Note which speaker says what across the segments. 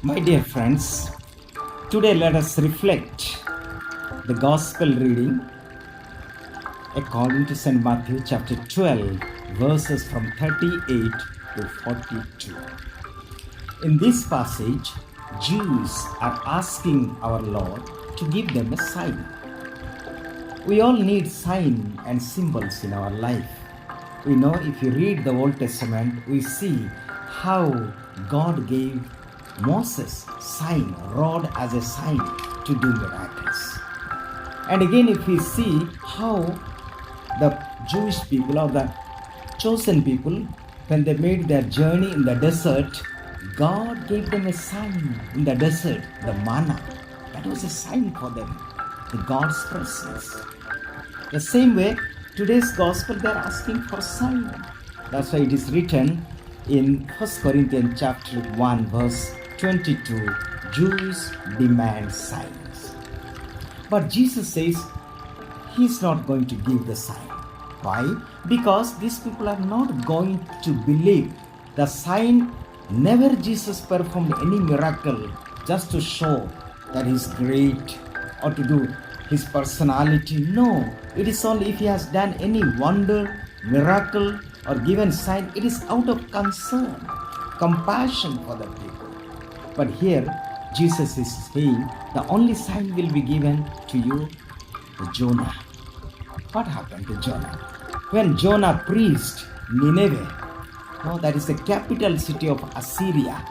Speaker 1: My dear friends, today let us reflect the Gospel reading according to St. Matthew chapter 12, verses from 38 to 42. In this passage, Jews are asking our Lord to give them a sign. We all need signs and symbols in our life. We know if you read the Old Testament, we see how God gave Moses sign, rod as a sign to do miracles. And again, if we see how the Jewish people or the chosen people, when they made their journey in the desert, God gave them a sign in the desert, the manna. That was a sign for them, the God's presence. The same way, today's gospel, they are asking for sign. That's why it is written in 1 Corinthians chapter 1, verse 22, Jews demand signs. But Jesus says He's not going to give the sign. Why? Because these people are not going to believe. The sign, never Jesus performed any miracle just to show that He's great or to do His personality. No, it is only if He has done any wonder, miracle or given sign, it is out of concern, compassion for the people. But here, Jesus is saying, the only sign will be given to you, to Jonah. What happened to Jonah? When Jonah preached Nineveh, that is the capital city of Assyria,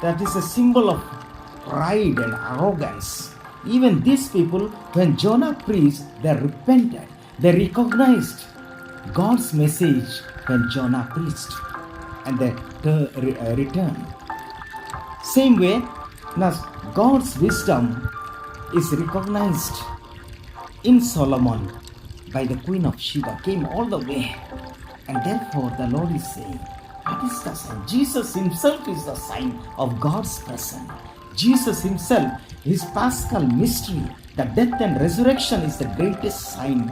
Speaker 1: that is a symbol of pride and arrogance. Even these people, when Jonah preached, they repented. They recognized God's message when Jonah preached, and they returned. Same way, now God's wisdom is recognized in Solomon by the Queen of Sheba, came all the way. And therefore the Lord is saying, what is the sign? Jesus Himself is the sign of God's presence. Jesus Himself, His Paschal mystery, the death and resurrection is the greatest sign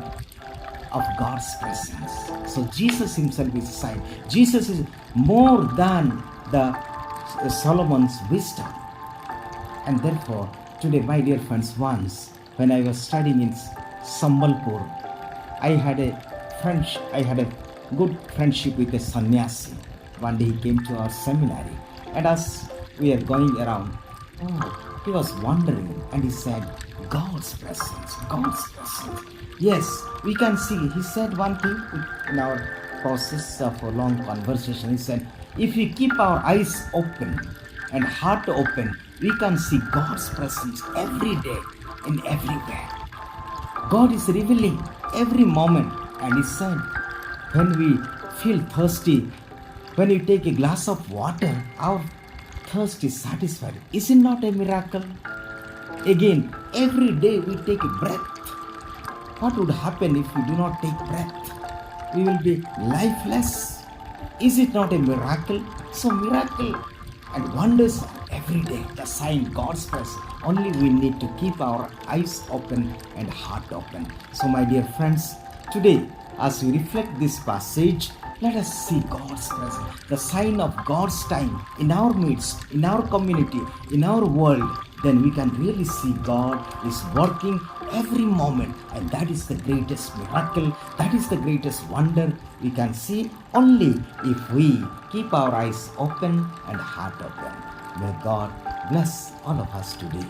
Speaker 1: of God's presence. So Jesus Himself is a sign. Jesus is more than the Solomon's wisdom. And therefore, today, my dear friends, once when I was studying in Sambalpur, I had a good friendship with a sannyasi. One day he came to our seminary, and as we are going around, he was wondering, and he said, God's presence, God's presence. Yes, we can see. He said one thing in our process of a long conversation. He said, if we keep our eyes open and heart open, we can see God's presence every day in everywhere. God is revealing every moment. And He said, when we feel thirsty, when we take a glass of water, our thirst is satisfied. Is it not a miracle? Again, every day we take a breath. What would happen if we do not take breath? We will be lifeless. Is it not a miracle? So miracle and wonders are every day. The sign God's presence. Only we need to keep our eyes open and heart open. So my dear friends, today as we reflect this passage, let us see God's presence, the sign of God's time in our midst, in our community, in our world. Then we can really see God is working every moment, and that is the greatest miracle, that is the greatest wonder we can see only if we keep our eyes open and heart open. May God bless all of us today.